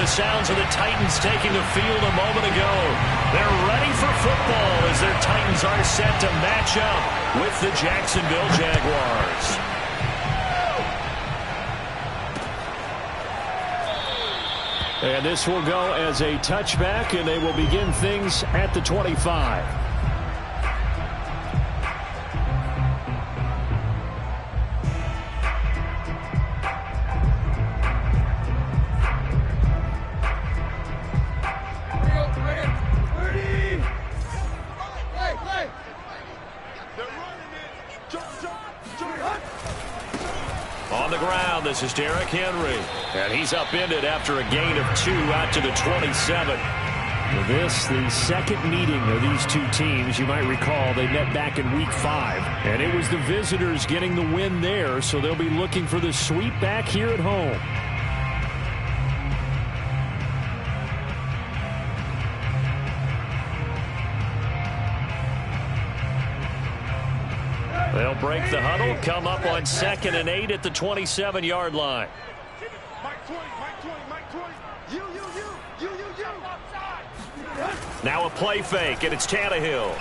sounds of the Titans taking the field a moment ago. They're ready for football as their Titans are set to match up with the Jacksonville Jaguars. And this will go as a touchback, and they will begin things at the 25. On the ground, this is Derrick Henry. And he's upended after a gain of 2 out to the 27. This, the second meeting of these two teams. You might recall they met back in Week 5. And it was the visitors getting the win there, so they'll be looking for the sweep back here at home. They'll break the huddle, come up on 2nd and 8 at the 27-yard line. Now a play fake, and it's Tannehill.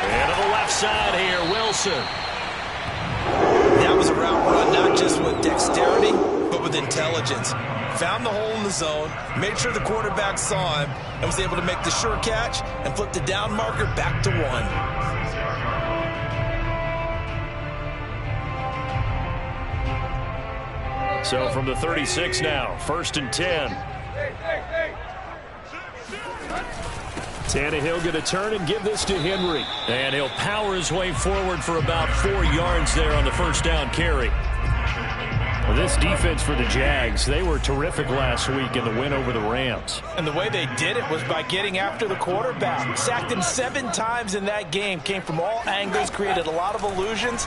And to the left side here, Wilson. That was a route run, not just with dexterity, but with intelligence. Found the hole in the zone, made sure the quarterback saw him, and was able to make the sure catch and flip the down marker back to 1. So from the 36 now, 1st and 10. Tannehill going to turn and give this to Henry. And he'll power his way forward for about 4 yards there on the first down carry. Well, this defense for the Jags, they were terrific last week in the win over the Rams. And the way they did it was by getting after the quarterback. Sacked him 7 times in that game. Came from all angles, created a lot of illusions.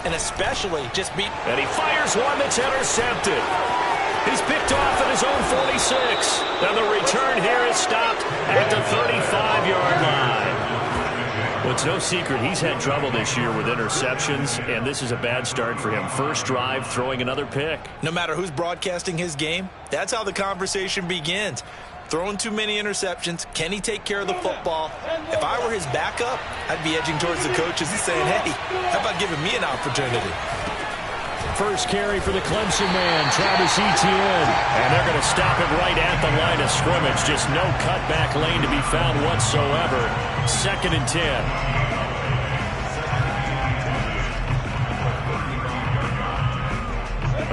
And especially just beat. And he fires one that's intercepted. He's picked off at his own 46. And the return here is stopped at the 35-yard line. Well, it's no secret he's had trouble this year with interceptions, and this is a bad start for him. First drive, throwing another pick. No matter who's broadcasting his game, that's how the conversation begins. Throwing too many interceptions. Can he take care of the football? If I were his backup, I'd be edging towards the coaches and saying, hey, how about giving me an opportunity? First carry for the Clemson man, Travis Etienne. And they're going to stop him right at the line of scrimmage. Just no cutback lane to be found whatsoever. 2nd and 10.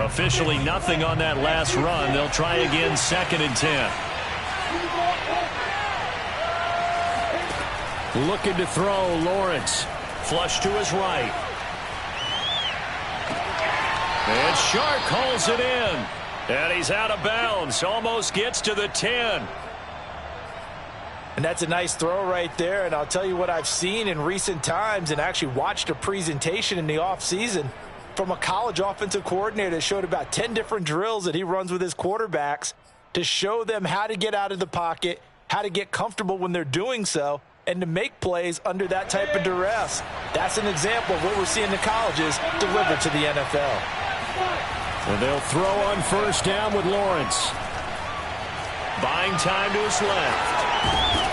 Officially nothing on that last run. They'll try again, 2nd and 10. Looking to throw, Lawrence. Flush to his right. And Shark hauls it in. And he's out of bounds. Almost gets to the 10. And that's a nice throw right there. And I'll tell you what I've seen in recent times and actually watched a presentation in the offseason from a college offensive coordinator that showed about 10 different drills that he runs with his quarterbacks to show them how to get out of the pocket, how to get comfortable when they're doing so, and to make plays under that type of duress. That's an example of what we're seeing the colleges deliver to the NFL. And they'll throw on first down with Lawrence. Buying time to his left.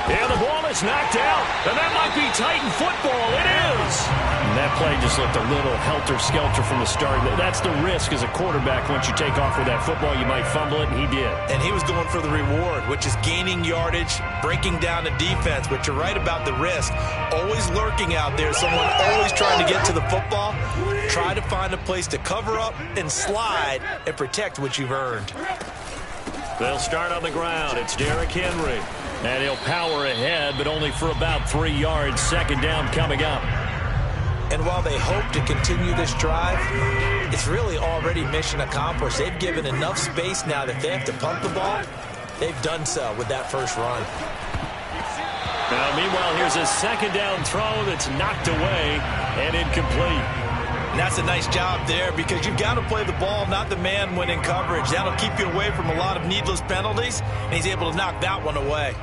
And the ball is knocked out. And that might be Titan football. It is. And that play just looked a little helter-skelter from the start. That's the risk as a quarterback. Once you take off with that football, you might fumble it, and he did. And he was going for the reward, which is gaining yardage, breaking down the defense. But you're right about the risk. Always lurking out there. Someone always trying to get to the football. Try to find a place to cover up and slide and protect what you've earned. They'll start on the ground. It's Derrick Henry. And he'll power ahead, but only for about 3 yards. 2nd down coming up. And while they hope to continue this drive, it's really already mission accomplished. They've given enough space now that they have to punt the ball. They've done so with that first run. Now, meanwhile, here's a 2nd down throw that's knocked away and incomplete. And that's a nice job there because you've got to play the ball, not the man when in coverage. That'll keep you away from a lot of needless penalties, and he's able to knock that one away.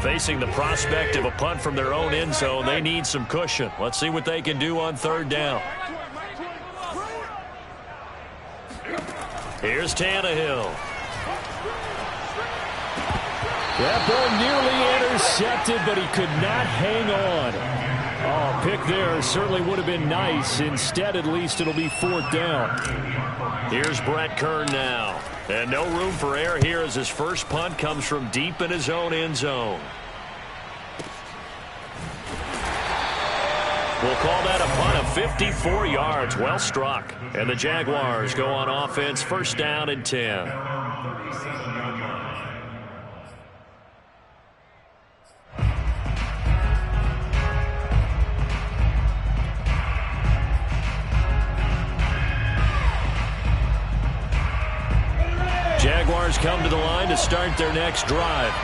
Facing the prospect of a punt from their own end zone, they need some cushion. Let's see what they can do on 3rd down. Here's Tannehill. That ball nearly intercepted, but he could not hang on. Oh, pick there certainly would have been nice. Instead, at least it'll be 4th down. Here's Brett Kern now. And no room for error here as his first punt comes from deep in his own end zone. We'll call that a punt of 54 yards. Well struck. And the Jaguars go on offense, 1st down and 10. Jaguars come to the line to start their next drive.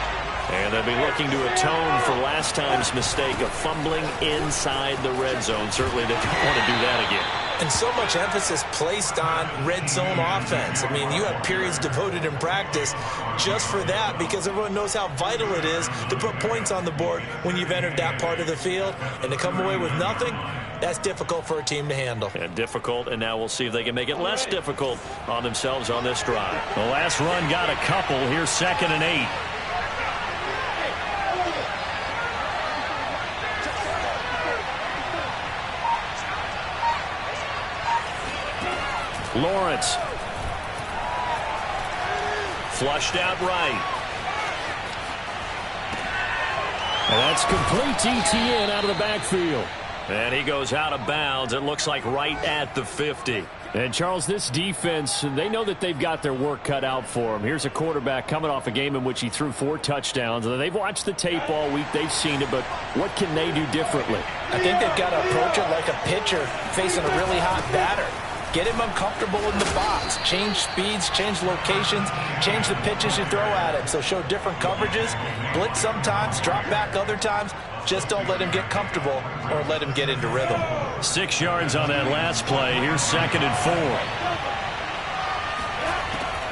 And they'll be looking to atone for last time's mistake of fumbling inside the red zone. Certainly they don't want to do that again. And so much emphasis placed on red zone offense. I mean, you have periods devoted in practice just for that because everyone knows how vital it is to put points on the board when you've entered that part of the field. And to come away with nothing, that's difficult for a team to handle. And difficult, and now we'll see if they can make it less difficult on themselves on this drive. The last run got a couple. Here's 2nd and 8. Lawrence. Flushed out right. And that's complete to Etienne out of the backfield. And he goes out of bounds. It looks like right at the 50. And, Charles, this defense, they know that they've got their work cut out for them. Here's a quarterback coming off a game in which he threw 4 touchdowns. They've watched the tape all week. They've seen it, but what can they do differently? I think they've got to approach it like a pitcher facing a really hot batter. Get him uncomfortable in the box. Change speeds, change locations, change the pitches you throw at him. So show different coverages, blitz sometimes, drop back other times. Just don't let him get comfortable or let him get into rhythm. 6 yards on that last play. Here's 2nd and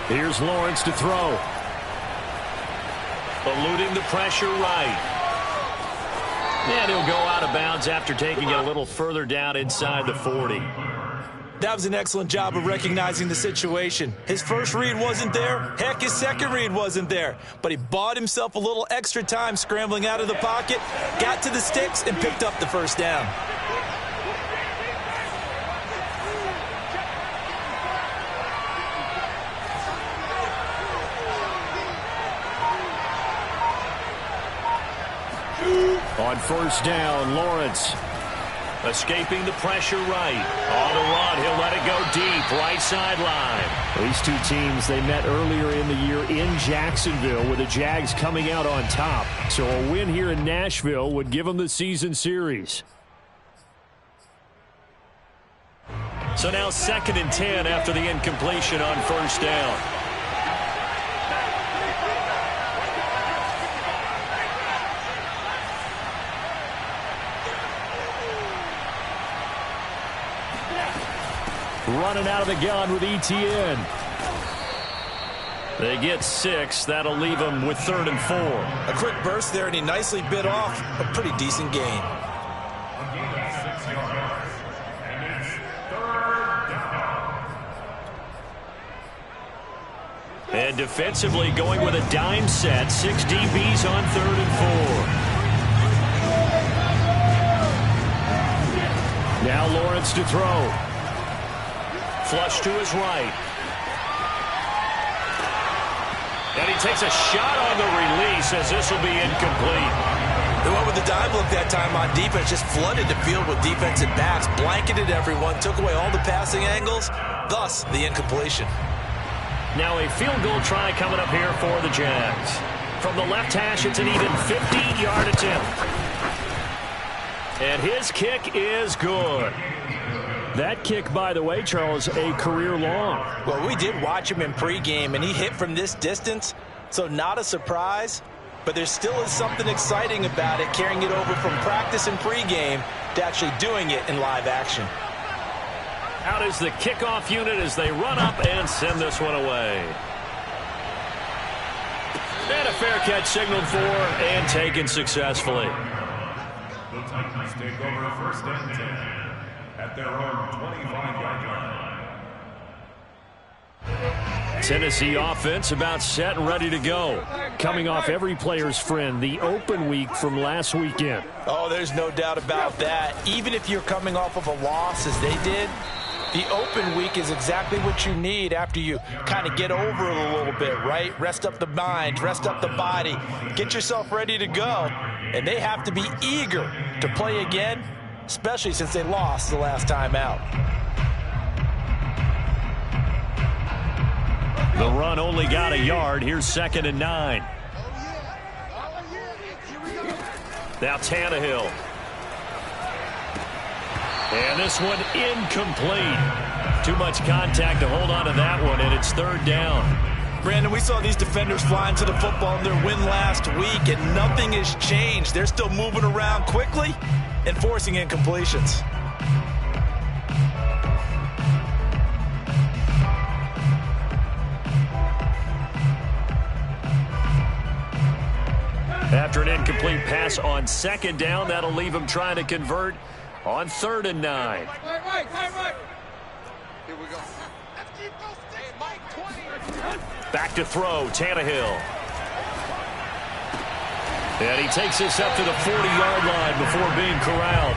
4. Here's Lawrence to throw. Eluding the pressure right. And he'll go out of bounds after taking it a little further down inside the 40. That was an excellent job of recognizing the situation. His first read wasn't there. Heck, his second read wasn't there. But he bought himself a little extra time scrambling out of the pocket, got to the sticks, and picked up the 1st down. On 1st down, Lawrence. Escaping the pressure right. On the run, he'll let it go deep, right sideline. These two teams, they met earlier in the year in Jacksonville with the Jags coming out on top. So a win here in Nashville would give them the season series. So now 2nd and 10 after the incompletion on 1st down. Running out of the gun with Etienne. They get 6. That'll leave them with 3rd and 4. A quick burst there, and he nicely bit off a pretty decent gain. And defensively going with a dime set. 6 DBs on 3rd and 4. Now Lawrence to throw. Flush to his right. And he takes a shot on the release as this will be incomplete. They went with the dime look that time on defense, just flooded the field with defensive backs, blanketed everyone, took away all the passing angles, thus the incompletion. Now a field goal try coming up here for the Jags. From the left hash, it's an even 50-yard attempt. And his kick is good. That kick, by the way, Charles, a career long. Well, we did watch him in pregame, and he hit from this distance, so not a surprise. But there still is something exciting about it, carrying it over from practice and pregame to actually doing it in live action. Out is the kickoff unit as they run up and send this one away. And a fair catch signaled for and taken successfully. The Titans take over 1st and 10 at their own 25-yard line. Tennessee offense about set and ready to go. Coming off every player's friend, the open week from last weekend. Oh, there's no doubt about that. Even if you're coming off of a loss as they did, the open week is exactly what you need after you kind of get over it a little bit, right? Rest up the mind, rest up the body, get yourself ready to go. And they have to be eager to play again, especially since they lost the last time out. The run only got a yard. Here's 2nd and 9. Now Tannehill. And this one incomplete. Too much contact to hold on to that one, and it's 3rd down. Brandon, we saw these defenders flying to the football in their win last week, and nothing has changed. They're still moving around quickly and forcing incompletions. After an incomplete pass on 2nd down, that'll leave him trying to convert on 3rd and 9. Here we go. Back to throw, Tannehill. And he takes this up to the 40-yard line before being corralled.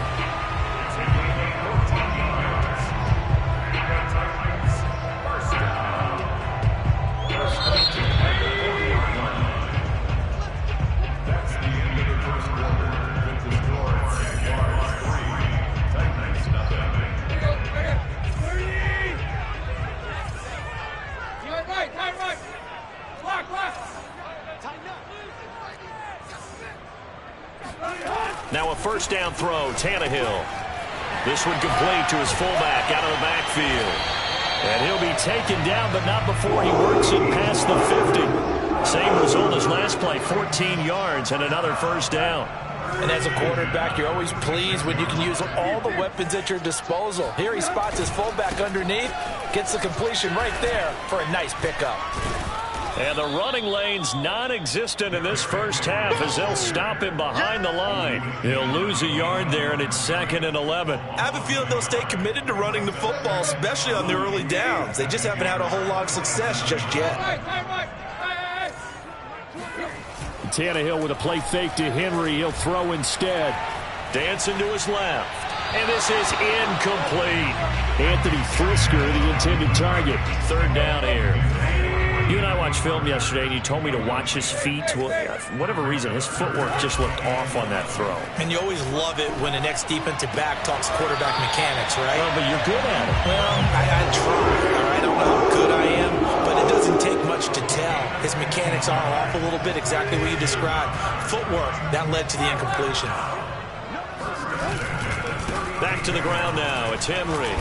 Now a 1st down throw, Tannehill. This one complete to his fullback out of the backfield. And he'll be taken down, but not before he works it past the 50. Same result as last play, 14 yards and another 1st down. And as a quarterback, you're always pleased when you can use all the weapons at your disposal. Here he spots his fullback underneath, gets the completion right there for a nice pickup. And the running lane's non-existent in this first half as they'll stop him behind the line. He'll lose a yard there, and it's 2nd and 11. I have a feeling they'll stay committed to running the football, especially on their early downs. They just haven't had a whole lot of success just yet. Tannehill with a play fake to Henry. He'll throw instead. Dancing to his left. And this is incomplete. Anthony Frisker, the intended target. 3rd down here. You and I watched film yesterday, and you told me to watch his feet. For whatever reason, his footwork just looked off on that throw. And you always love it when the next defensive back talks quarterback mechanics, right? Well, but you're good at it. Well, I try. All right, I don't know how good I am, but it doesn't take much to tell. His mechanics are off a little bit, exactly what you described. Footwork, that led to the incompletion. Back to the ground now. It's Henry.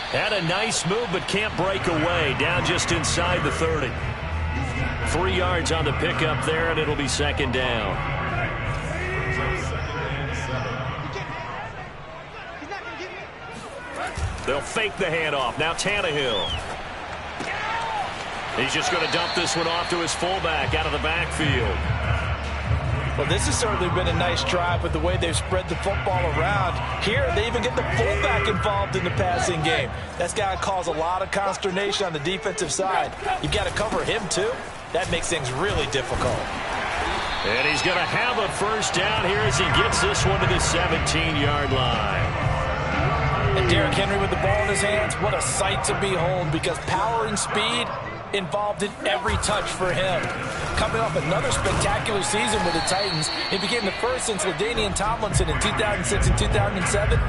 Had a nice move, but can't break away. Down just inside the 30. 3 yards on the pickup there, and it'll be 2nd down. They'll fake the handoff. Now Tannehill. He's just going to dump this one off to his fullback out of the backfield. Well, this has certainly been a nice drive with the way they've spread the football around. Here, they even get the fullback involved in the passing game. That's got to cause a lot of consternation on the defensive side. You've got to cover him, too. That makes things really difficult. And he's going to have a 1st down here as he gets this one to the 17-yard line. And Derrick Henry with the ball in his hands, what a sight to behold, because power and speed involved in every touch for him. Coming off another spectacular season with the Titans, he became the first since LaDainian Tomlinson in 2006 and 2007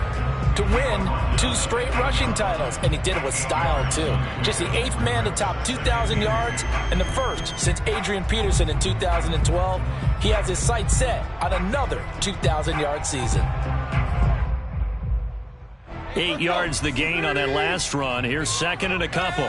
to win 2 straight rushing titles, and he did it with style, too. Just the 8th man to top 2,000 yards and the first since Adrian Peterson in 2012. He has his sights set on another 2,000-yard season. 8 yards the gain on that last run. Here's 2nd and a couple.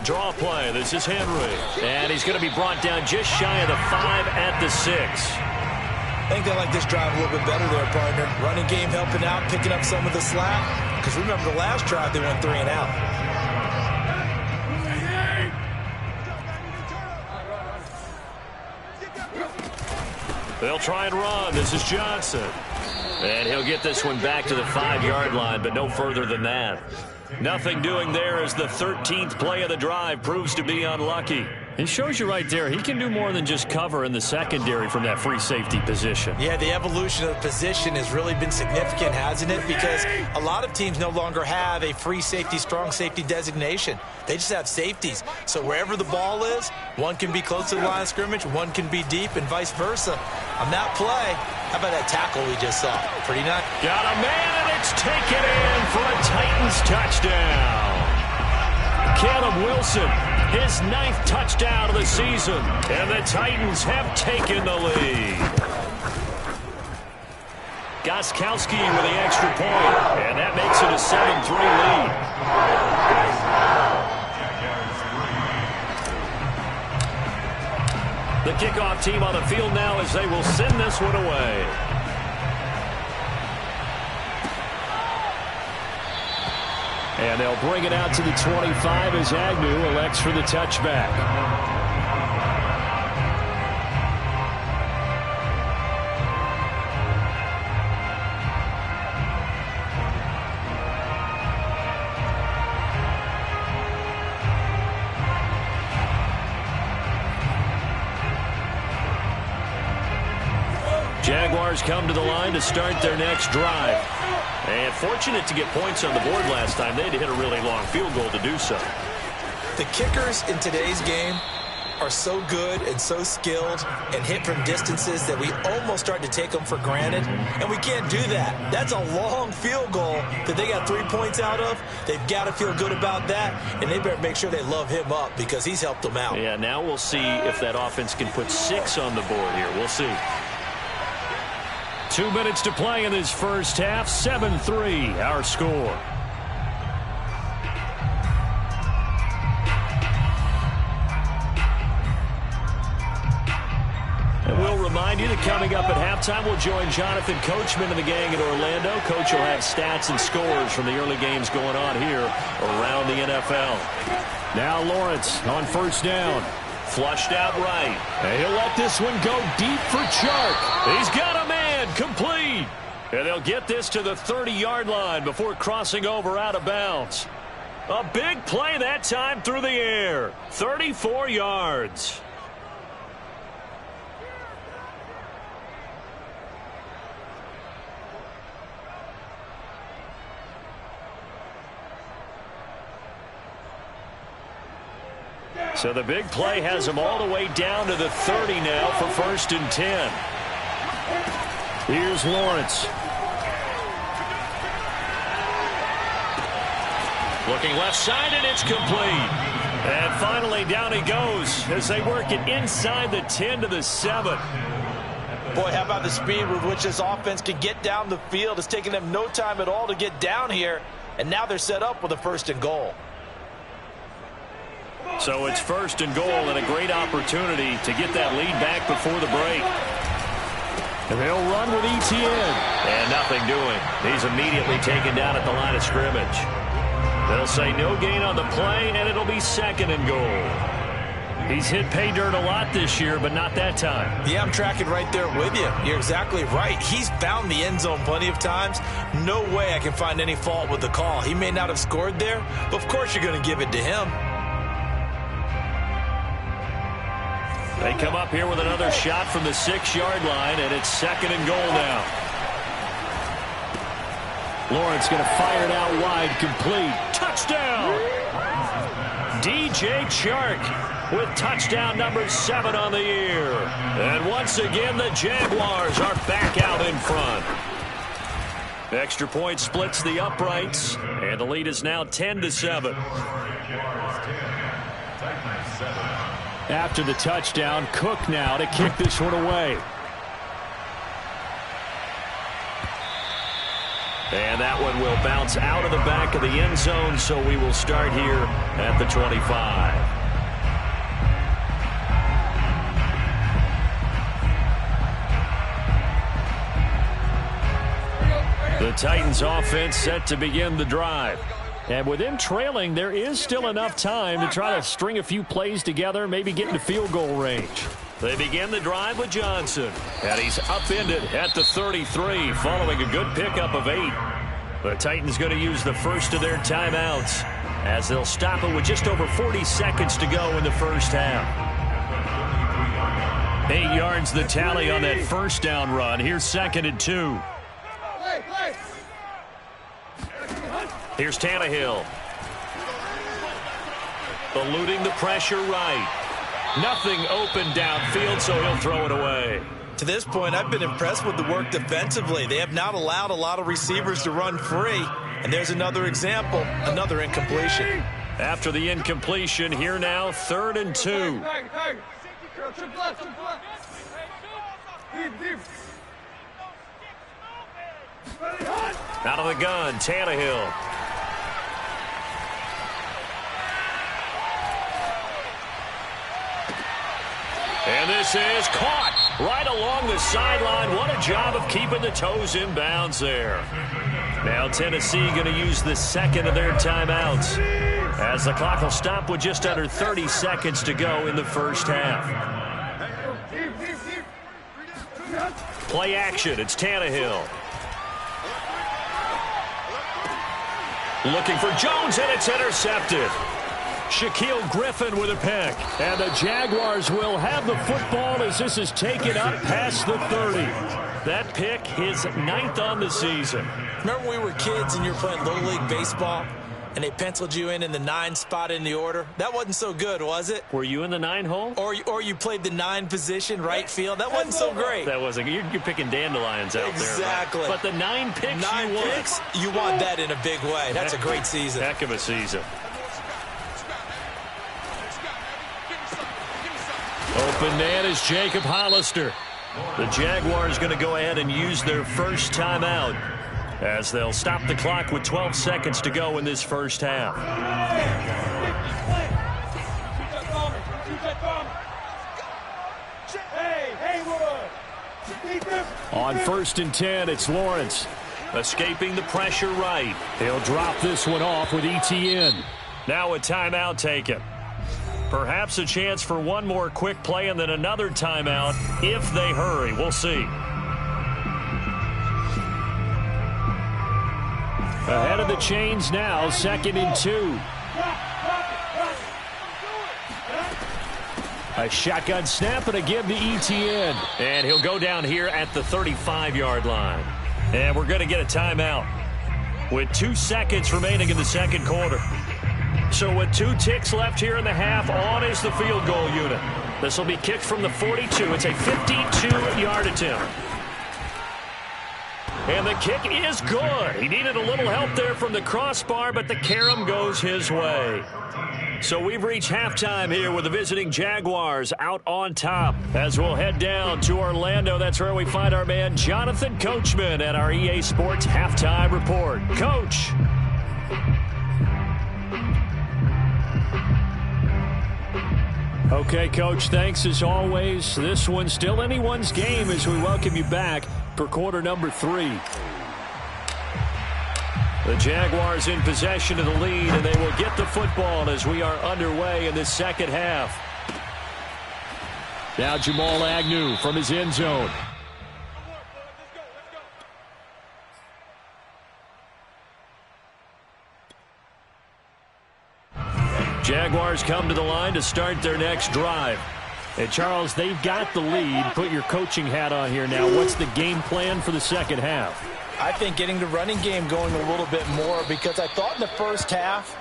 Draw play. This is Henry. And he's going to be brought down just shy of the 5 at the 6. I think they like this drive a little bit better there, partner. Running game helping out, picking up some of the slack. Because remember the last drive, they went 3 and out. They'll try and run. This is Johnson. And he'll get this one back to the 5-yard line, but no further than that. Nothing doing there as the 13th play of the drive proves to be unlucky. It shows you right there, he can do more than just cover in the secondary from that free safety position. Yeah, the evolution of the position has really been significant, hasn't it? Because a lot of teams no longer have a free safety, strong safety designation. They just have safeties. So wherever the ball is, one can be close to the line of scrimmage, one can be deep, and vice versa. On that play, how about that tackle we just saw? Pretty nice. Got a man, and it's taken in for a Titans touchdown. Caleb Wilson, his 9th touchdown of the season, and the Titans have taken the lead. Gostkowski with the extra point, and that makes it a 7-3 lead. The kickoff team on the field now as they will send this one away. And they'll bring it out to the 25 as Agnew elects for the touchback. Jaguars come to the line to start their next drive. And fortunate to get points on the board last time. They had to hit a really long field goal to do so. The kickers in today's game are so good and so skilled and hit from distances that we almost start to take them for granted. And we can't do that. That's a long field goal that they got 3 points out of. They've got to feel good about that. And they better make sure they love him up because he's helped them out. Yeah, now we'll see if that offense can put 6 on the board here. We'll see. 2 minutes to play in this first half. 7-3 our score. And we'll remind you that coming up at halftime, we'll join Jonathan Coachman and the gang in Orlando. Coach will have stats and scores from the early games going on here around the NFL. Now Lawrence on first down. Flushed out right. And he'll let this one go deep for Chark. He's got a man, complete. And they'll get this to the 30-yard line before crossing over out of bounds. A big play that time through the air. 34 yards. So the big play has them all the way down to the 30 now for 1st and 10. Here's Lawrence. Looking left side, and it's complete. And finally down he goes as they work it inside the 10 to the 7. Boy, how about the speed with which this offense can get down the field? It's taking them no time at all to get down here. And now they're set up with a 1st and goal. So it's 1st and goal and a great opportunity to get that lead back before the break. And they'll run with ETN. And nothing doing. He's immediately taken down at the line of scrimmage. They'll say no gain on the play, and it'll be 2nd and goal. He's hit pay dirt a lot this year, but not that time. Yeah, I'm tracking right there with you. You're exactly right. He's found the end zone plenty of times. No way I can find any fault with the call. He may not have scored there, but of course you're going to give it to him. They come up here with another shot from the 6-yard line, and it's 2nd and goal now. Lawrence going to fire it out wide, complete. Touchdown! DJ Chark with touchdown number 7 on the year. And once again, the Jaguars are back out in front. Extra point splits the uprights, and the lead is now 10 to 7. After the touchdown, Cook now to kick this one away. And that one will bounce out of the back of the end zone, so we will start here at the 25. The Titans offense set to begin the drive. And with them trailing, there is still enough time to try to string a few plays together, maybe get into field goal range. They begin the drive with Johnson. And he's upended at the 33 following a good pickup of 8. The Titans going to use the first of their timeouts as they'll stop it with just over 40 seconds to go in the first half. 8 yards the tally on that first down run. Here's 2nd and 2. Here's Tannehill. Eluding the pressure right. Nothing open downfield, so he'll throw it away. To this point, I've been impressed with the work defensively. They have not allowed a lot of receivers to run free. And there's another example, another incompletion. After the incompletion, here now, 3rd and 2. Out of the gun, Tannehill. And this is caught right along the sideline. What a job of keeping the toes in bounds there. Now Tennessee going to use the second of their timeouts as the clock will stop with just under 30 seconds to go in the first half. Play action. It's Tannehill. Looking for Jones, and it's intercepted. Shaquille Griffin with a pick. And the Jaguars will have the football as this is taken up past the 30. That pick, his 9th on the season. Remember when we were kids and you were playing Little League Baseball and they penciled you in the 9 spot in the order? That wasn't so good, was it? Were you in the 9 hole? Or you played the 9 position, right field? That wasn't so great. That wasn't. You're picking dandelions out exactly. there. Right? But the 9 picks 9 picks, you want that in a big way. That's a great season. Heck of a season. Open man is Jacob Hollister. The Jaguars going to go ahead and use their first timeout as they'll stop the clock with 12 seconds to go in this first half. On 1st and 10, it's Lawrence. Escaping the pressure right. He'll drop this one off with ETN. Now a timeout taken. Perhaps a chance for one more quick play and then another timeout if they hurry. We'll see. Ahead of the chains now, 2nd and 2. A shotgun snap and a give to ETN. And he'll go down here at the 35-yard line. And we're going to get a timeout with 2 seconds remaining in the second quarter. So with 2 ticks left here in the half, on is the field goal unit. This will be kicked from the 42. It's a 52-yard attempt. And the kick is good. He needed a little help there from the crossbar, but the carom goes his way. So we've reached halftime here with the visiting Jaguars out on top. As we'll head down to Orlando, that's where we find our man Jonathan Coachman at our EA Sports Halftime Report. Coach. Okay, Coach, thanks as always. This one's still anyone's game as we welcome you back for quarter number 3. The Jaguars in possession of the lead, and they will get the football as we are underway in this second half. Now Jamal Agnew from his end zone. Jaguars come to the line to start their next drive. And Charles, they've got the lead. Put your coaching hat on here now. What's the game plan for the second half? I think getting the running game going a little bit more, because I thought in the first half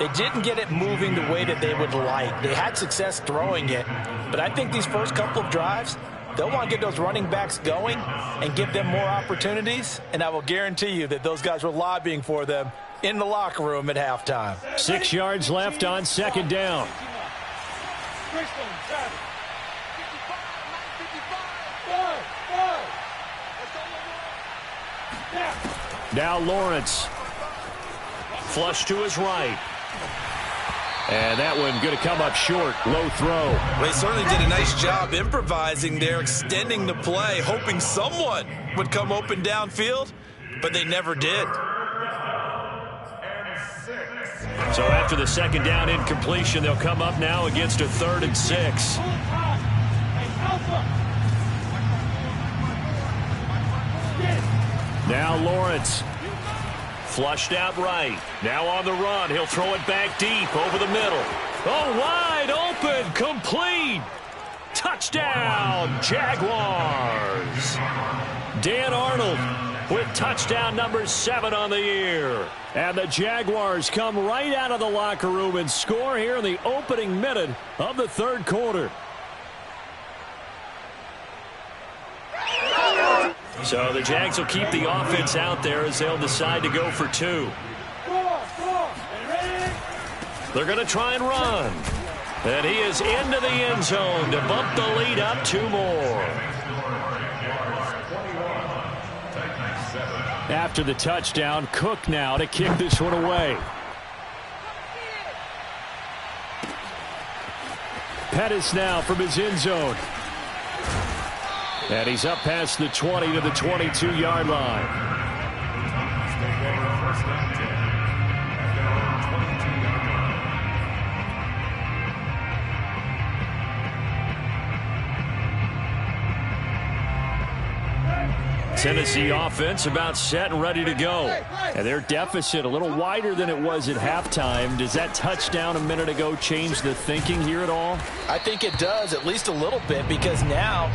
they didn't get it moving the way that they would like. They had success throwing it, but I think these first couple of drives, they'll want to get those running backs going and give them more opportunities, and I will guarantee you that those guys were lobbying for them in the locker room at halftime. 6 yards left on second down. Now Lawrence. Flush to his right. And that one going to come up short. Low throw. They certainly did a nice job improvising there, extending the play, hoping someone would come open downfield, but they never did. So after the second down incompletion, they'll come up now against a 3rd and 6. Now Lawrence. Flushed out right. Now on the run. He'll throw it back deep over the middle. Oh, wide open. Complete. Touchdown, Jaguars. Dan Arnold with touchdown number 7 on the year. And the Jaguars come right out of the locker room and score here in the opening minute of the third quarter. So the Jags will keep the offense out there as they'll decide to go for 2. They're going to try and run. And he is into the end zone to bump the lead up 2 more. After the touchdown, Cook now to kick this one away. Pettis now from his end zone. And he's up past the 20 to the 22-yard line. Tennessee offense about set and ready to go. And their deficit a little wider than it was at halftime. Does that touchdown a minute ago change the thinking here at all? I think it does, at least a little bit, because now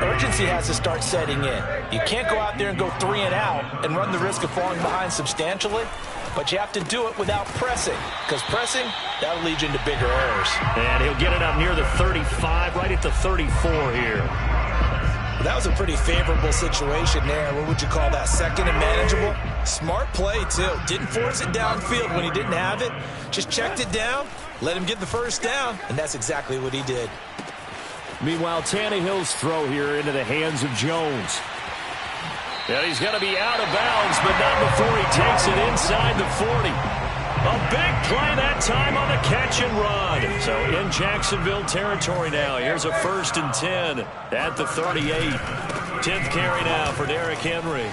urgency has to start setting in. You can't go out there and go 3 and out and run the risk of falling behind substantially, but you have to do it without pressing, because pressing, that'll lead you into bigger errors. And he'll get it up near the 35, right at the 34 here. That was a pretty favorable situation there. What would you call that? Second and manageable? Smart play, too. Didn't force it downfield when he didn't have it. Just checked it down, let him get the first down, and that's exactly what he did. Meanwhile, Tannehill's throw here into the hands of Jones. And he's going to be out of bounds, but not before he takes it inside the 40. A big play that time on the catch and run. So in Jacksonville territory now. Here's a 1st and 10 at the 38. 10th carry now for Derrick Henry.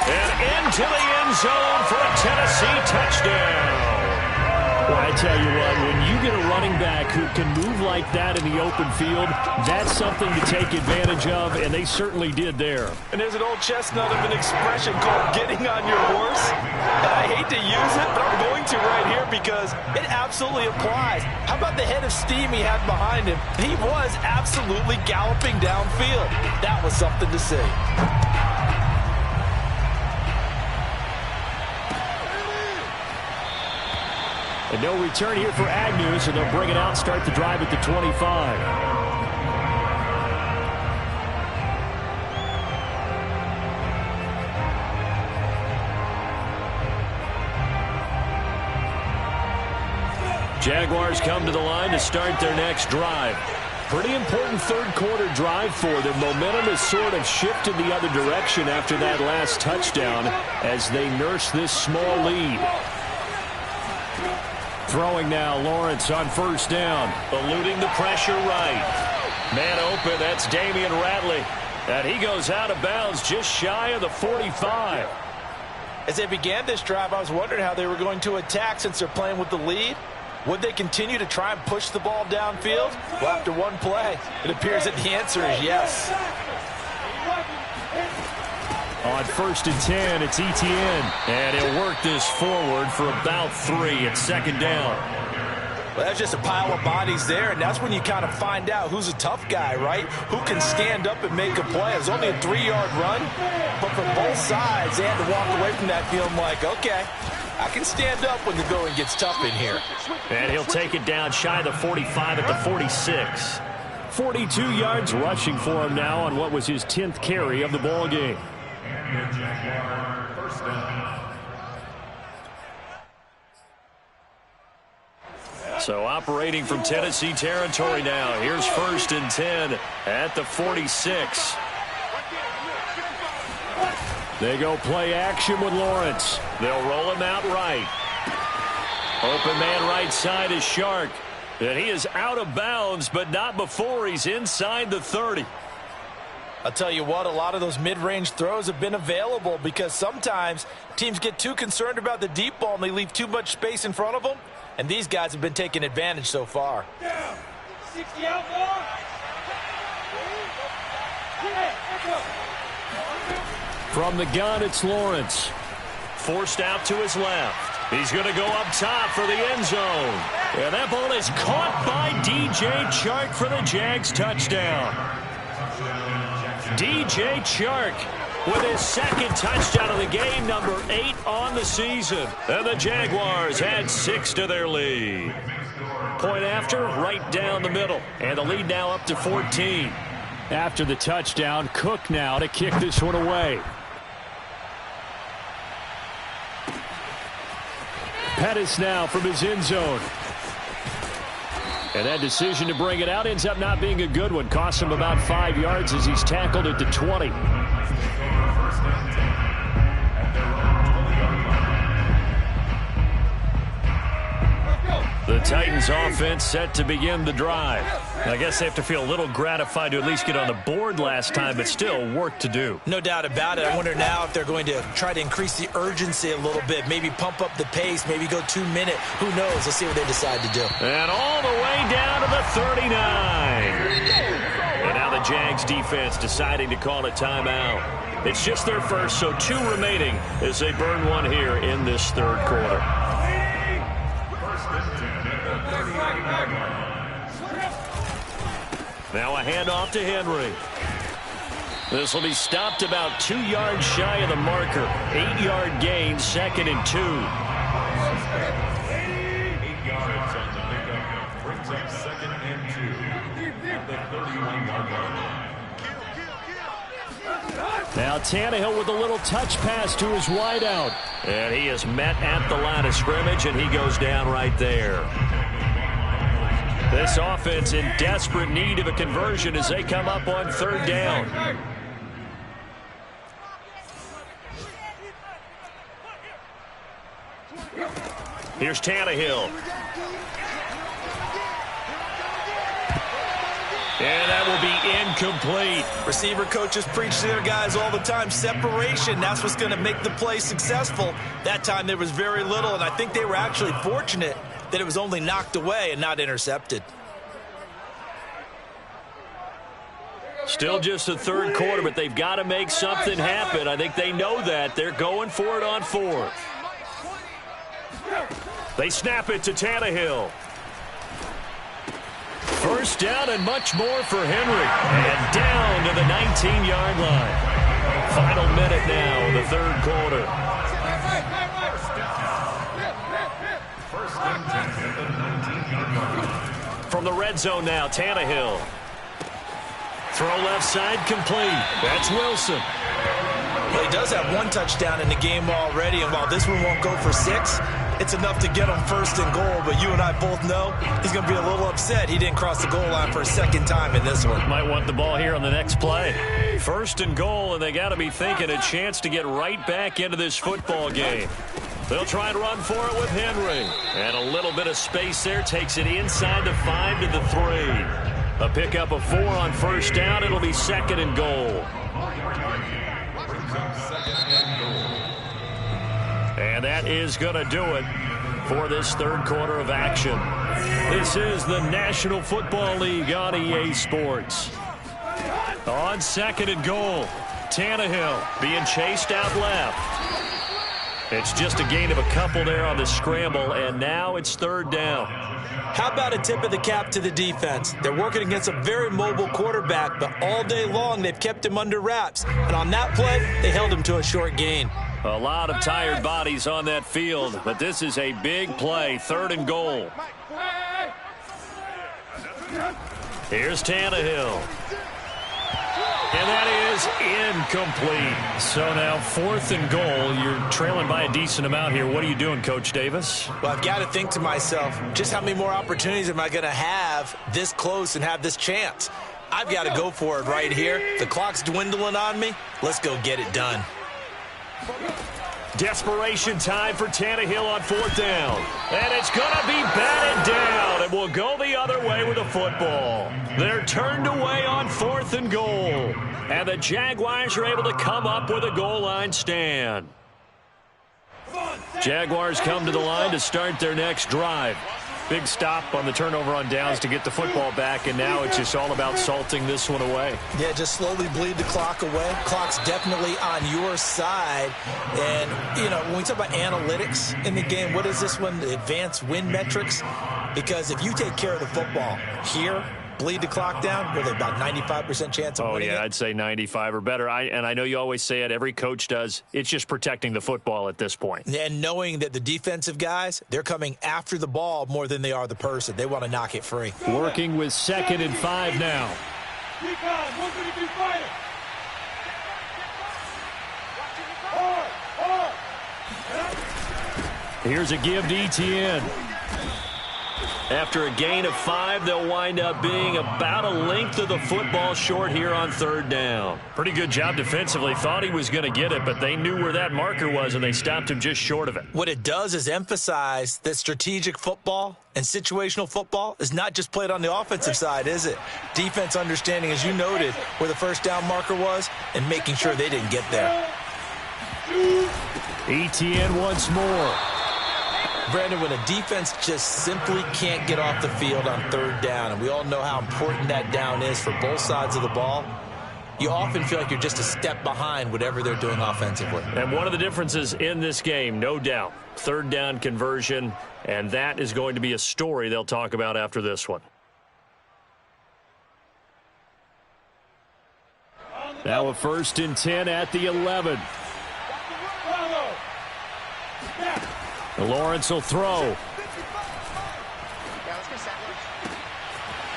And into the end zone for a Tennessee touchdown. Well, I tell you what, when you get a running back who can move like that in the open field, that's something to take advantage of, and they certainly did there. And there's an old chestnut of an expression called getting on your horse. And I hate to use it, but I'm going to right here because it absolutely applies. How about the head of steam he had behind him? He was absolutely galloping downfield. That was something to see. And no return here for Agnew, so they'll bring it out and start the drive at the 25. Jaguars come to the line to start their next drive. Pretty important third quarter drive for them. Momentum has sort of shifted the other direction after that last touchdown as they nurse this small lead. Throwing now, Lawrence on 1st down. Eluding the pressure right. Man open, that's Damian Ratley. And he goes out of bounds just shy of the 45. As they began this drive, I was wondering how they were going to attack since they're playing with the lead. Would they continue to try and push the ball downfield? Well, after one play, it appears that the answer is yes. On 1st and 10, it's Etienne. And he'll work this forward for about 3 at 2nd down. Well, that's just a pile of bodies there, and that's when you kind of find out who's a tough guy, right? Who can stand up and make a play. It was only a 3-yard run, but for both sides, they had to walk away from that feeling like, okay, I can stand up when the going gets tough in here. And he'll take it down shy of the 45 at the 46. 42 yards rushing for him now on what was his 10th carry of the ball game. So operating from Tennessee territory now. Here's 1st and 10 at the 46. They go play action with Lawrence. They'll roll him out right. Open man right side is Shark. And he is out of bounds, but not before he's inside the 30. I'll tell you what, a lot of those mid-range throws have been available because sometimes teams get too concerned about the deep ball and they leave too much space in front of them. And these guys have been taking advantage so far. 60 out more. From the gun, it's Lawrence. Forced out to his left. He's going to go up top for the end zone. And that ball is caught by DJ Chark for the Jags touchdown. DJ Chark with his second touchdown of the game, number 8 on the season. And the Jaguars add 6 to their lead. Point after, right down the middle. And the lead now up to 14. After the touchdown, Cook now to kick this one away. Pettis now from his end zone. And that decision to bring it out ends up not being a good one. Costs him about 5 yards as he's tackled at the 20. The Titans offense set to begin the drive. I guess they have to feel a little gratified to at least get on the board last time, but still work to do. No doubt about it. I wonder now if they're going to try to increase the urgency a little bit, maybe pump up the pace, maybe go 2-minute. Who knows? Let's see what they decide to do. And all the way down to the 39. And now the Jags defense deciding to call a timeout. It's just their first, so 2 remaining as they burn one here in this third quarter. Now a handoff to Henry. This will be stopped about 2 yards shy of the marker. 8-yard gain, 2nd and 2. 8 yards on the pickup. Brings up 2nd and 2 at the 31-yard line. Now Tannehill with a little touch pass to his wideout. And he is met at the line of scrimmage, and he goes down right there. This offense in desperate need of a conversion as they come up on 3rd down. Here's Tannehill. And that will be incomplete. Receiver coaches preach to their guys all the time. Separation, that's what's going to make the play successful. That time there was very little, and I think they were actually fortunate that it was only knocked away and not intercepted. Still just the third quarter, but they've got to make something happen. I think they know that. They're going for it on 4th. They snap it to Tannehill. First down and much more for Henry. And down to the 19-yard line. Final minute now in the third quarter. From the red zone now, Tannehill. Throw left side complete. That's Wilson. Well, he does have 1 touchdown in the game already, and while this one won't go for 6, it's enough to get him 1st and goal. But you and I both know he's going to be a little upset he didn't cross the goal line for a 2nd time in this one. Might want the ball here on the next play. 1st and goal, and they got to be thinking a chance to get right back into this football game. They'll try and run for it with Henry. And a little bit of space there takes it inside the 5 to the 3. A pickup of 4 on 1st down. It'll be 2nd and goal. And that is going to do it for this third quarter of action. This is the National Football League on EA Sports. On 2nd and goal, Tannehill being chased out left. It's just a gain of a couple there on the scramble, and now it's 3rd down. How about a tip of the cap to the defense? They're working against a very mobile quarterback, but all day long they've kept him under wraps. And on that play, they held him to a short gain. A lot of tired bodies on that field, but this is a big play, 3rd and goal. Here's Tannehill. And that is incomplete. So now 4th and goal. You're trailing by a decent amount here. What are you doing, Coach Davis? Well, I've got to think to myself, just how many more opportunities am I going to have this close and have this chance? I've got to go for it right here. The clock's dwindling on me. Let's go get it done. Desperation time for Tannehill on 4th down. And it's going to be batted down. It will go the other way with the football. They're turned away on 4th and goal. And the Jaguars are able to come up with a goal line stand. Jaguars come to the line to start their next drive. Big stop on the turnover on downs to get the football back, and now it's just all about salting this one away. Yeah, just slowly bleed the clock away. Clock's definitely on your side. And, you know, when we talk about analytics in the game, what is this one? The advanced win metrics? Because if you take care of the football here, bleed the clock down, with about 95% chance of winning it. I'd say 95 or better. And I know you always say it, every coach does. It's just protecting the football at this point. And knowing that the defensive guys, they're coming after the ball more than they are the person. They want to knock it free. Working with 2nd and 5 now. Here's a give to Etienne. After a gain of 5, they'll wind up being about a length of the football short here on 3rd down. Pretty good job defensively. Thought he was going to get it, but they knew where that marker was, and they stopped him just short of it. What it does is emphasize that strategic football and situational football is not just played on the offensive side, is it? Defense understanding, as you noted, where the 1st down marker was and making sure they didn't get there. Etienne once more. Brandon, when a defense just simply can't get off the field on 3rd down, and we all know how important that down is for both sides of the ball, you often feel like you're just a step behind whatever they're doing offensively. And one of the differences in this game, no doubt, 3rd down conversion, and that is going to be a story they'll talk about after this one. Now a 1st and 10 at the 11. Lawrence will throw.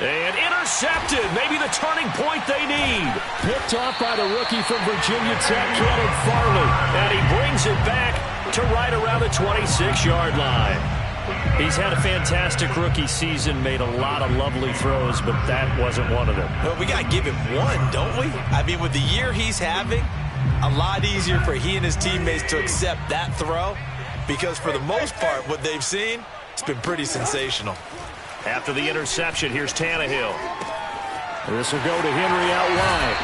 And intercepted. Maybe the turning point they need. Picked off by the rookie from Virginia Tech, Cannon Farley. And he brings it back to right around the 26-yard line. He's had a fantastic rookie season, made a lot of lovely throws, but that wasn't one of them. Well, we got to give him one, don't we? I mean, with the year he's having, a lot easier for he and his teammates to accept that throw. Because for the most part, what they've seen, it's been pretty sensational. After the interception, here's Tannehill. This will go to Henry out wide.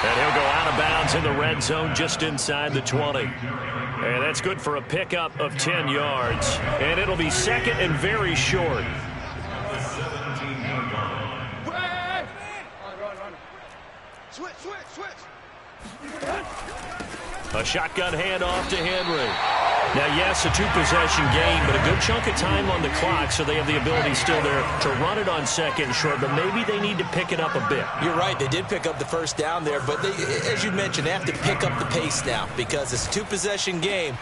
And he'll go out of bounds in the red zone just inside the 20. And that's good for a pickup of 10 yards. And it'll be 2nd and very short. A shotgun handoff to Henry. Now, yes, a 2-possession game, but a good chunk of time on the clock, so they have the ability still there to run it on 2nd and short, but maybe they need to pick it up a bit. You're right. They did pick up the 1st down there, but they, as you mentioned, they have to pick up the pace now because it's a 2-possession game.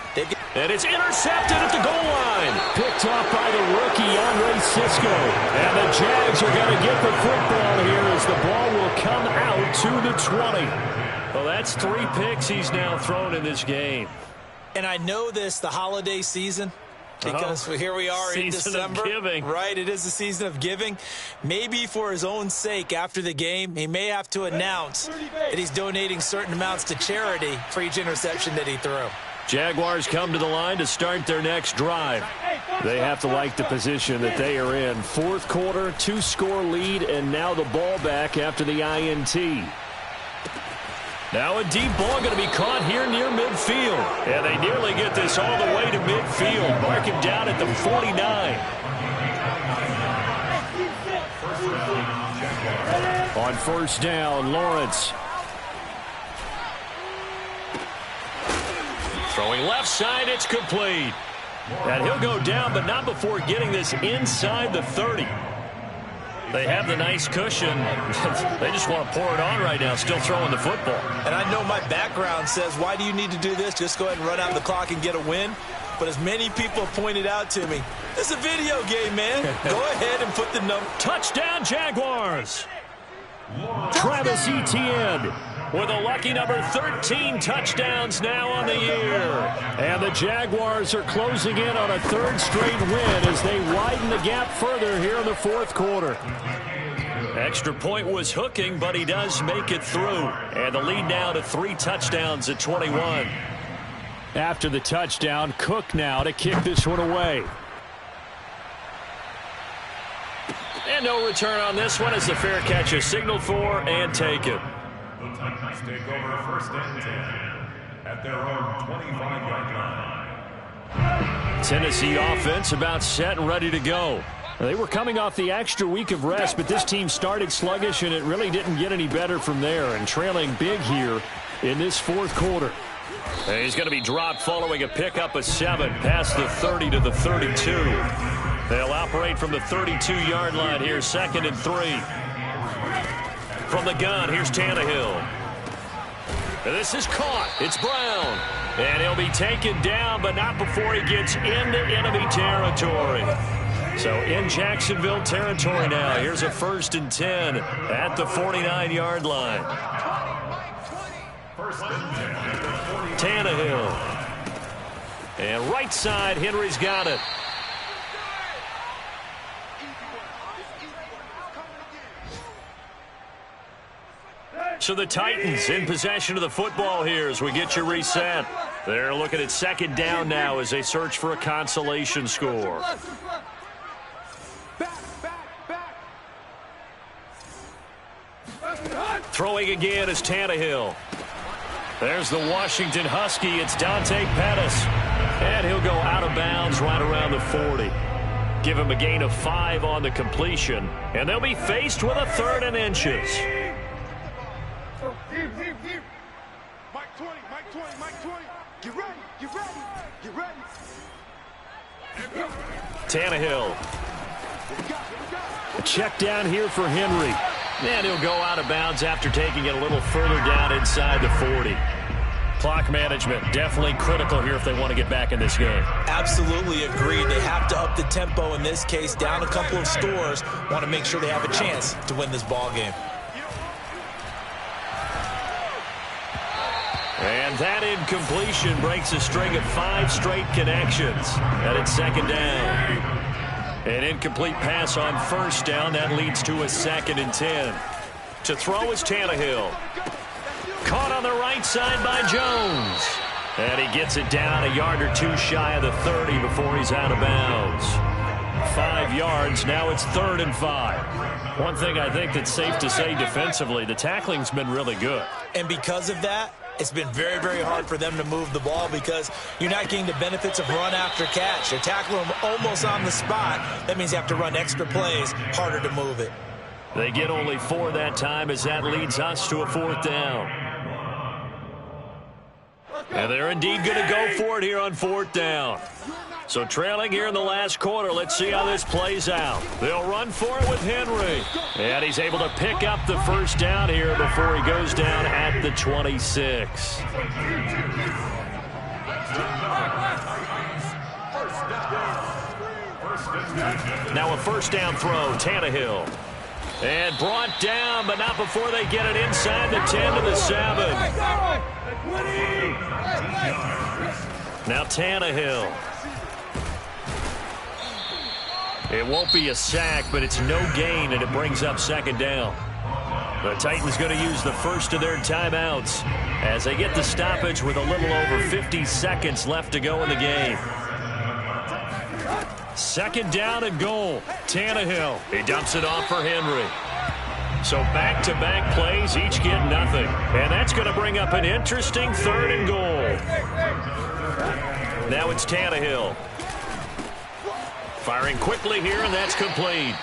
And it's intercepted at the goal line. Picked off by the rookie, Andre Cisco. And the Jags are going to get the football here as the ball will come out to the 20. Well, that's 3 picks he's now thrown in this game. And I know this, the holiday season, because here we are in December. Season of giving. Right, it is the season of giving. Maybe for his own sake after the game, he may have to announce that he's donating certain amounts to charity for each interception that he threw. Jaguars come to the line to start their next drive. They have to like the position that they are in. 4th quarter, 2-score lead, and now the ball back after the INT. Now a deep ball going to be caught here near midfield. And they nearly get this all the way to midfield. Mark him down at the 49. On 1st down, Lawrence. Throwing left side, it's complete. And he'll go down, but not before getting this inside the 30. They have the nice cushion. They just want to pour it on right now, still throwing the football. And I know my background says, why do you need to do this? Just go ahead and run out the clock and get a win. But as many people have pointed out to me, it's a video game, man. Go ahead and put the number. Touchdown, Jaguars. Travis Etienne with a lucky number 13 touchdowns now on the year. And the Jaguars are closing in on a 3rd straight win as they widen the gap further here in the 4th quarter. Extra point was hooking, but he does make it through. And the lead now to 3 touchdowns at 21. After the touchdown, Cook now to kick this one away. And no return on this one as the fair catch is signaled for and taken. The Titans take over 1st and 10 at their own 25-yard line. Tennessee offense about set and ready to go. They were coming off the extra week of rest, but this team started sluggish, and it really didn't get any better from there, and trailing big here in this fourth quarter. And he's going to be dropped following a pickup of 7 past the 30 to the 32. They'll operate from the 32-yard line here, 2nd and 3. From the gun, here's Tannehill. And this is caught. It's Brown. And he'll be taken down, but not before he gets into enemy territory. So in Jacksonville territory now. Here's a 1st and 10 at the 49-yard line. Tannehill. And right side, Henry's got it. So the Titans in possession of the football here as we get you reset. They're looking at 2nd down now as they search for a consolation score. Throwing again is Tannehill. There's the Washington Husky. It's Dante Pettis. And he'll go out of bounds right around the 40. Give him a gain of 5 on the completion. And they'll be faced with a 3rd and inches. Mike 20, Mike 20, Mike 20. Get ready, get ready, get ready. Tannehill. A check down here for Henry. And he'll go out of bounds after taking it a little further down inside the 40. Clock management definitely critical here if they want to get back in this game. Absolutely agreed. They have to up the tempo in this case, down a couple of scores. Want to make sure they have a chance to win this ball game. And that incompletion breaks a string of 5 straight connections. And it's 2nd down. An incomplete pass on 1st down. That leads to a 2nd and 10. To throw is Tannehill. Caught on the right side by Jones. And he gets it down a yard or 2 shy of the 30 before he's out of bounds. 5 yards. Now it's 3rd and 5. One thing I think that's safe to say defensively, the tackling's been really good. And because of that, it's been very, very hard for them to move the ball because you're not getting the benefits of run after catch. They're tackling them almost on the spot. That means you have to run extra plays, harder to move it. They get only 4 that time as that leads us to a 4th down. And they're indeed going to go for it here on 4th down. So trailing here in the last quarter, let's see how this plays out. They'll run for it with Henry. And he's able to pick up the 1st down here before he goes down at the 26. Now a 1st down throw, Tannehill. And brought down, but not before they get it inside the 10 to the 7. Now Tannehill. It won't be a sack, but it's no gain, and it brings up 2nd down. The Titans going to use the first of their timeouts as they get the stoppage with a little over 50 seconds left to go in the game. 2nd down and goal. Tannehill. He dumps it off for Henry. So back-to-back plays, each get nothing. And that's going to bring up an interesting 3rd and goal. Now it's Tannehill. Firing quickly here, and that's complete.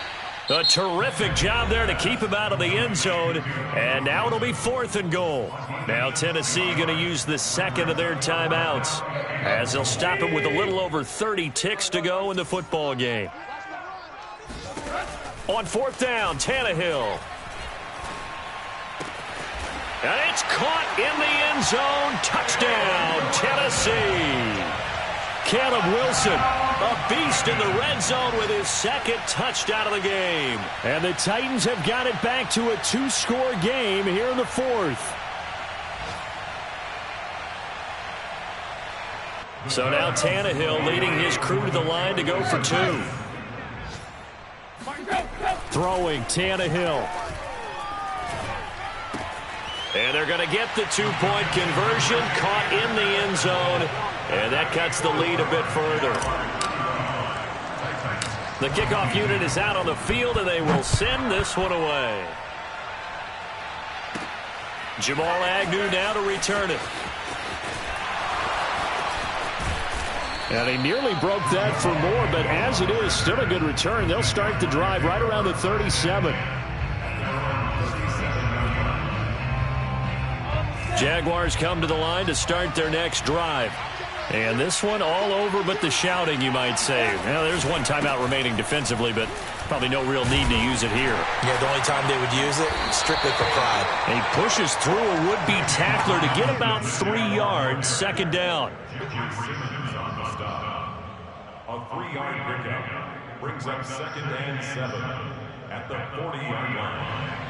A terrific job there to keep him out of the end zone. And now it'll be 4th and goal. Now Tennessee going to use the 2nd of their timeouts as they'll stop him with a little over 30 ticks to go in the football game. On 4th down, Tannehill. And it's caught in the end zone. Touchdown, Tennessee. Caleb Wilson, a beast in the red zone with his 2nd touchdown of the game. And the Titans have got it back to a 2-score game here in the 4th. So now Tannehill leading his crew to the line to go for 2. Throwing Tannehill. And they're going to get the 2-point conversion, caught in the end zone, and that cuts the lead a bit further. The kickoff unit is out on the field, and they will send this one away. Jamal Agnew now to return it. And he nearly broke that for more, but as it is, still a good return. They'll start the drive right around the 37. Jaguars come to the line to start their next drive. And this one all over but the shouting, you might say. Well, there's one timeout remaining defensively, but probably no real need to use it here. Yeah, the only time they would use it, strictly for pride. And he pushes through a would-be tackler to get about 3 yards, second down. A 3-yard pickup brings up 2nd and 7 at the 40-yard line.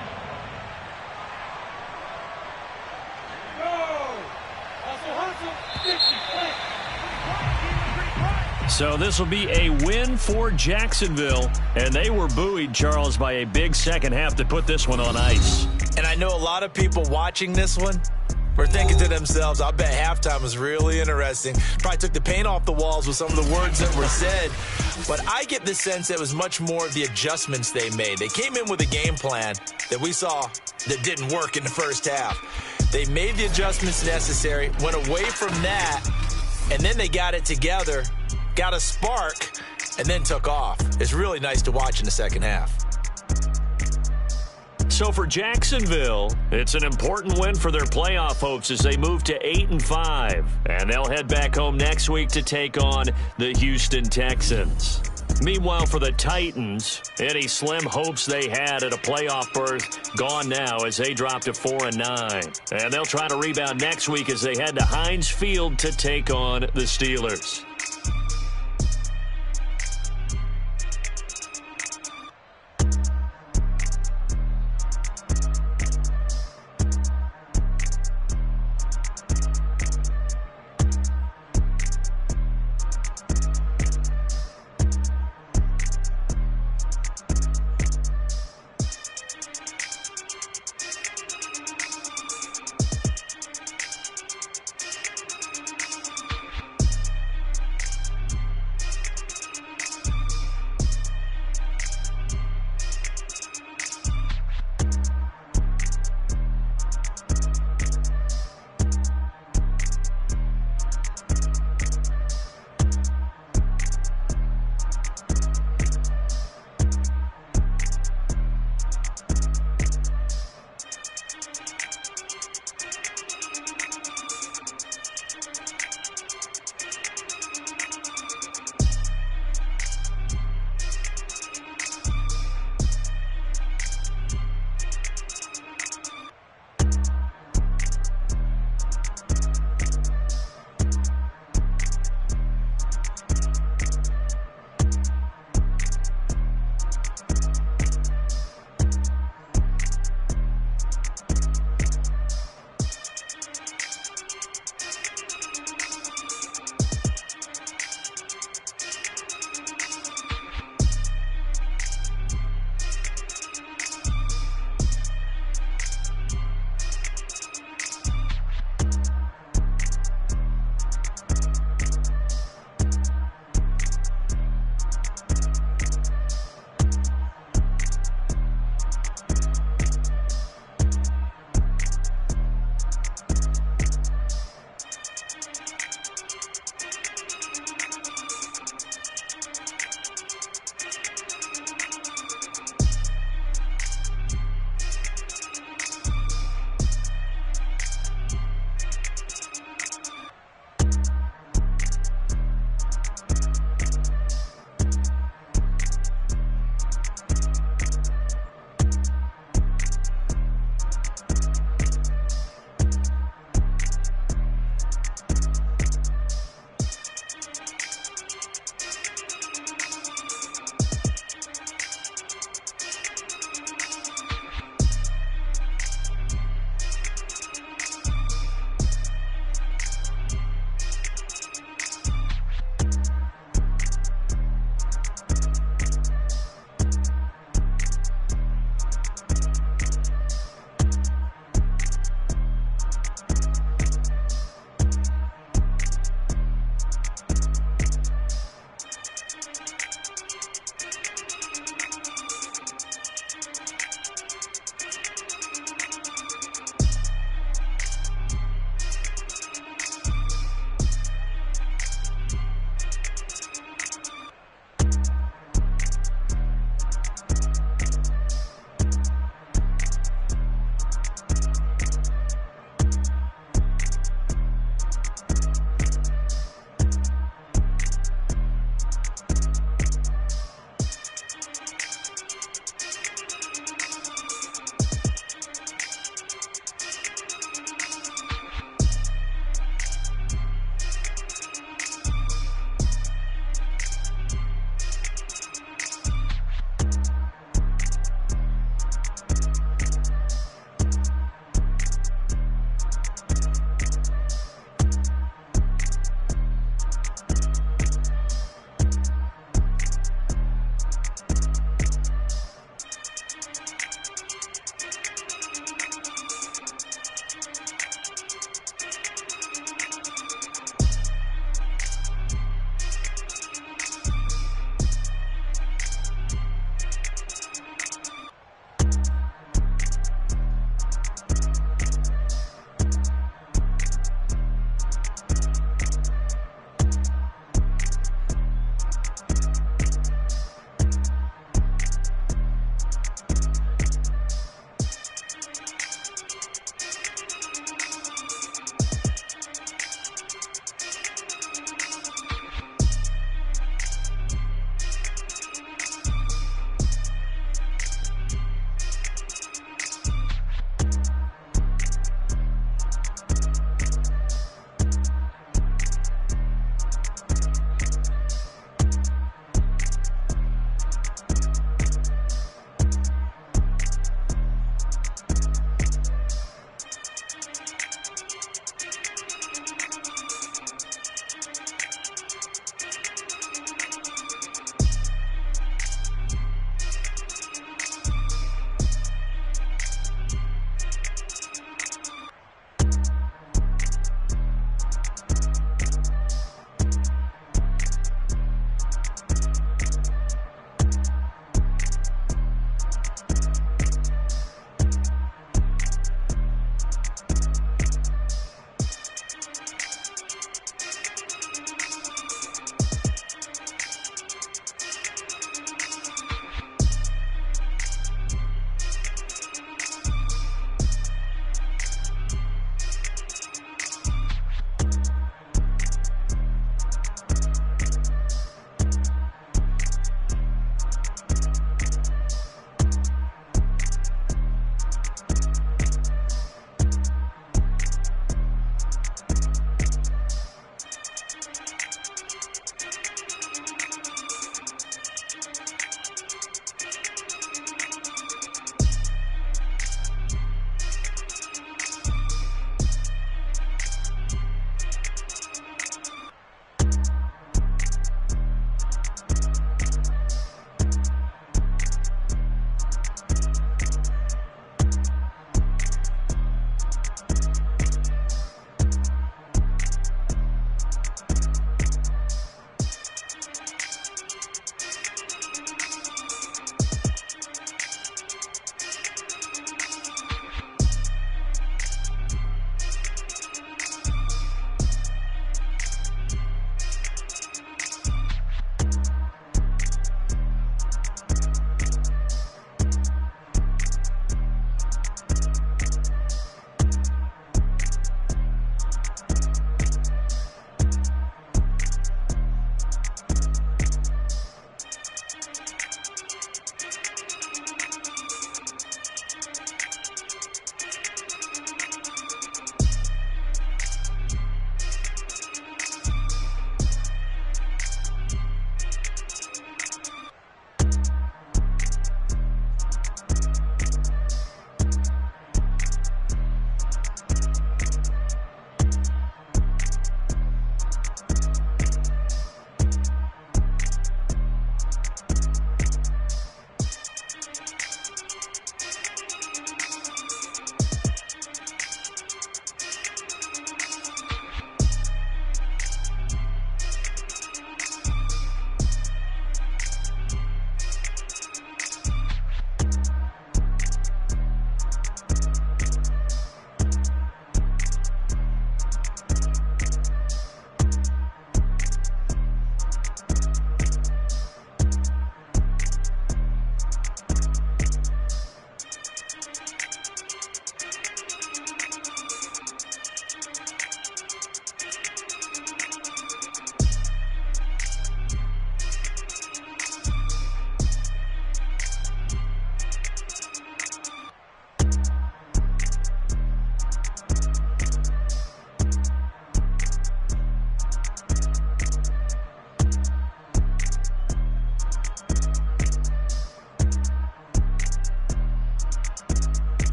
So this will be a win for Jacksonville, and they were buoyed, Charles, by a big second half to put this one on ice. And I know a lot of people watching this one were thinking to themselves, I bet halftime was really interesting. Probably took the paint off the walls with some of the words that were said. But I get the sense that it was much more of the adjustments they made. They came in with a game plan that we saw that didn't work in the first half. They made the adjustments necessary, went away from that, and then they got it together, got a spark, and then took off. It's really nice to watch in the second half. So for Jacksonville, it's an important win for their playoff hopes as they move to 8-5. And they'll head back home next week to take on the Houston Texans. Meanwhile, for the Titans, any slim hopes they had at a playoff berth gone now as they drop to 4-9. And they'll try to rebound next week as they head to Heinz Field to take on the Steelers.